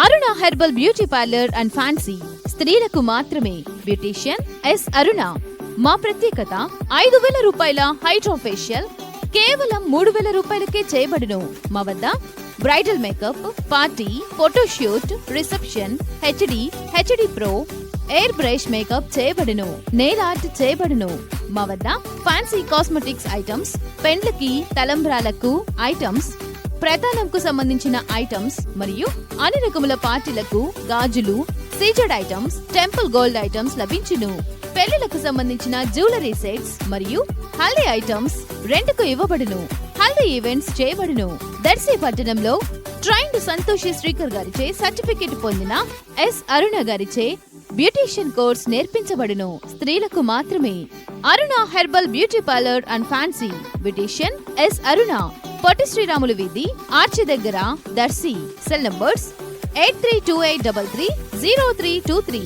Aruna herbal beauty parlour and fancy స్త్రీలకు మాత్రమే. Beautician S అరుణ. మా ప్రత్యేకత 5,000 రూపాయల హైడ్రా ఫేషియల్ కేవలం 3,000 రూపాయలకే చేయబడును. మా వద్ద bridal makeup, party, photoshoot, reception, HD pro, air brush makeup చేయబడును. నెయిల్ ఆర్ట్ చేయబడును. మా వద్ద ఫ్యాన్సీ కాస్మెటిక్స్ ఐటమ్స్, పెండ్లకి, తలంబ్రాలకు ఐటమ్స్, ప్రధానంకు సంబంధించిన ఐటమ్స్ మరియు అన్ని రకముల పార్టీలకు గాజులు, CZ items, temple gold items లభించును. పెళ్లిలకు సంబంధించిన జ్యువెలరీ సెట్స్ మరియు హల్దీ ఐటమ్స్ రెంట్కు ఇవ్వబడును. హల్దీ ఈవెంట్స్ చేయబడును. దర్శి పట్టణంలో ట్రైన్డ్ సంతోషి శ్రీకర్ గారిచే సర్టిఫికెట్ పొందిన ఎస్ అరుణ గారిచే బ్యూటీషియన్ కోర్స్ నేర్పించబడును. స్త్రీలకు మాత్రమే. Aruna herbal beauty parlour and fancy. Beautician S Aruna. Potti Sriramulu వీధి, ఆర్చి దగ్గర, దర్శి. Cell numbers 8328330323.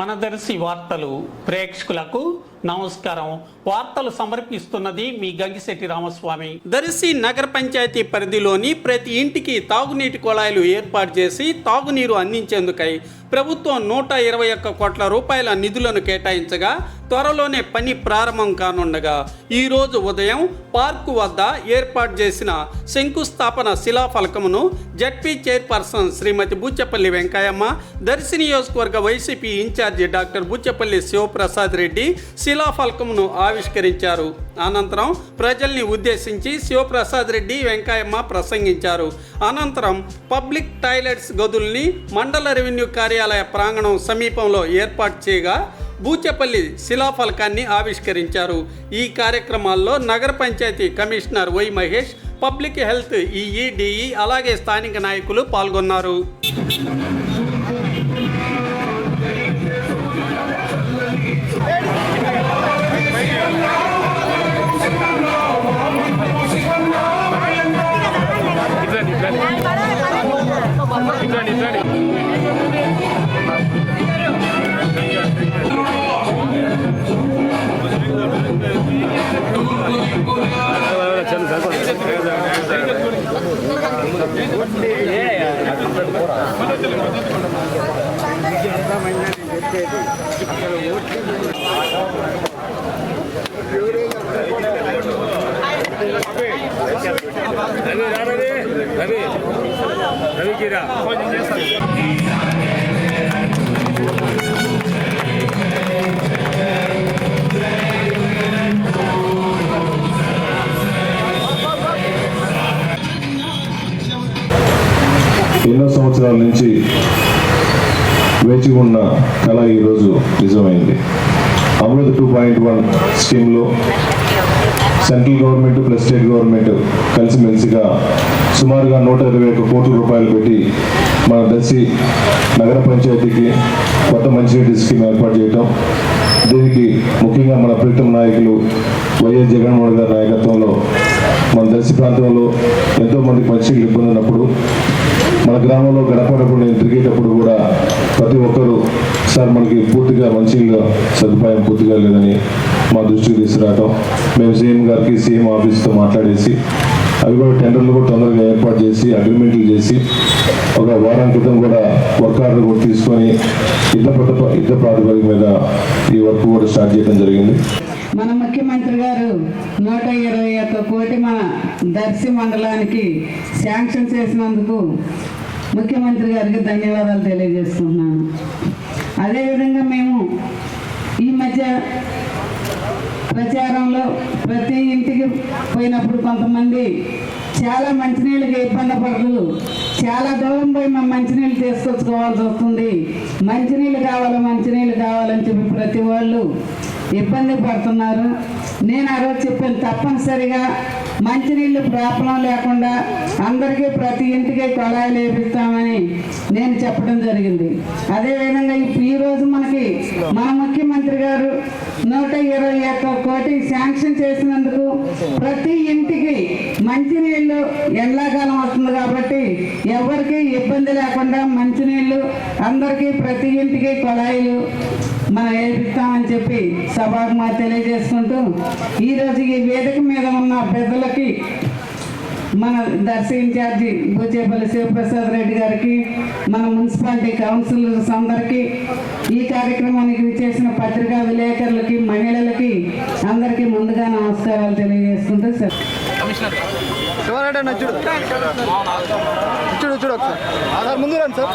మన దర్శి వార్తలు ప్రేక్షకులకు నమస్కారం. వార్తలు సమర్పిస్తున్నది మీ గంగిశెట్టి రామస్వామి. దర్శి నగర పంచాయతీ పరిధిలోని ప్రతి ఇంటికి తాగునీటి కుళాయిలు ఏర్పాటు చేసి తాగునీరు అందించేందుకై ప్రభుత్వం 121 కోట్ల రూపాయల నిధులను కేటాయించగా త్వరలోనే పని ప్రారంభం కానుండగా ఈరోజు ఉదయం పార్కు వద్ద ఏర్పాటు చేసిన శంకుస్థాపన శిలాఫలకమును జడ్పీ చైర్పర్సన్ శ్రీమతి బుచ్చపల్లి వెంకయ్యమ్మ, దర్శి నియోజకవర్గ YCP incharge doctor Buchepalli Sivaprasad Reddy శిలాఫలకమును ఆవిష్కరించారు. అనంతరం ప్రజల్ని ఉద్దేశించి శివప్రసాద్ రెడ్డి, వెంకయ్యమ్మ ప్రసంగించారు. అనంతరం పబ్లిక్ టాయిలెట్స్ గదుల్ని మండల రెవెన్యూ కార్యాలయ ప్రాంగణం సమీపంలో ఏర్పాటు చేయగా బూచెపల్లి శిలాఫలకాన్ని ఆవిష్కరించారు. ఈ కార్యక్రమాల్లో నగర పంచాయతీ commissioner Y Mahesh, public health EE, DE అలాగే స్థానిక నాయకులు పాల్గొన్నారు. ఎన్నో సంవత్సరాల నుంచి వేచి ఉన్న కళ ఈరోజు నిజమైంది. అమృత్ 2.1 స్కీమ్లో central government plus state government కలిసిమెలిసిగా సుమారుగా 121 కోట్ల రూపాయలు పెట్టి మన దర్శి నగర పంచాయతీకి కొత్త మంచినీటి స్కీమ్ ఏర్పాటు చేయటం, దీనికి ముఖ్యంగా మన ప్రీతం నాయకులు వైఎస్ జగన్మోహన్ గారి నాయకత్వంలో మన దర్శి ప్రాంతంలో ఎంతోమందికి మంచినీళ్ళు ఇబ్బంది ఉన్నప్పుడు మన గ్రామంలో గడపడప్పుడు నేను తిరిగేటప్పుడు కూడా ప్రతి ఒక్కరూ సార్ మనకి పూర్తిగా మంచినీళ్ళ సదుపాయం పూర్తిగా లేదని మా దృష్టికి తీసుకురావటం, మేము సీఎం గారికి సీఎం ఆఫీస్తో మాట్లాడేసి అవి కూడా టెండర్లు కూడా తొందరగా ఏర్పాటు చేసి అగ్రిమెంట్లు చేసి ఒక వారం క్రితం కూడా వర్క్ ఆర్డర్ కూడా తీసుకొని యుద్ధ ప్రాతిపదిక మీద ఈ వర్క్ కూడా స్టార్ట్ చేయడం జరిగింది. మన ముఖ్యమంత్రి గారు 121 కోటి మన దర్శి మండలానికి శాంక్షన్ చేసినందుకు ముఖ్యమంత్రి గారికి ధన్యవాదాలు తెలియజేస్తున్నాను. అదేవిధంగా మేము ఈ మధ్య ప్రచారంలో ప్రతి ఇంటికి పోయినప్పుడు కొంతమంది చాలా మంచినీళ్ళకి ఇబ్బంది పడదు, చాలా దూరం పోయి మేము మంచినీళ్ళు తీసుకొచ్చుకోవాల్సి వస్తుంది, మంచినీళ్ళు కావాలని చెప్పి ప్రతి వాళ్ళు ఇబ్బంది పడుతున్నారు. నేను ఆ రోజు చెప్పాను, తప్పనిసరిగా మంచినీళ్ళు ప్రాబ్లం లేకుండా అందరికీ ప్రతి ఇంటికి కుళాయిలు వేపిస్తామని నేను చెప్పడం జరిగింది. అదేవిధంగా ఈరోజు మనకి మన ముఖ్యమంత్రి గారు 121 కోటి శాంక్షన్ చేసినందుకు ప్రతి ఇంటికి మంచినీళ్ళు ఎండాకాలం వస్తుంది కాబట్టి ఎవరికి ఇబ్బంది లేకుండా మంచినీళ్ళు అందరికీ ప్రతి ఇంటికి కుళాయిలు మనం వేపిస్తామని చెప్పి సభకు తెలియజేసుకుంటూ ఈరోజు ఈ వేదిక మీద ఉన్న పెద్దలకి మన దర్శి ఇన్ఛార్జి బూచేపల్లి శివప్రసాద్ రెడ్డి గారికి, మన మున్సిపాలిటీ కౌన్సిలర్స్ అందరికీ, ఈ కార్యక్రమానికి విచ్చేసిన పత్రికా విలేకరులకి, మహిళలకి అందరికీ ముందుగా నమస్కారాలు తెలియజేసుకుంటూ సార్. చూడు చూడు చూడు ఒకసారి ముందు రండి సార్.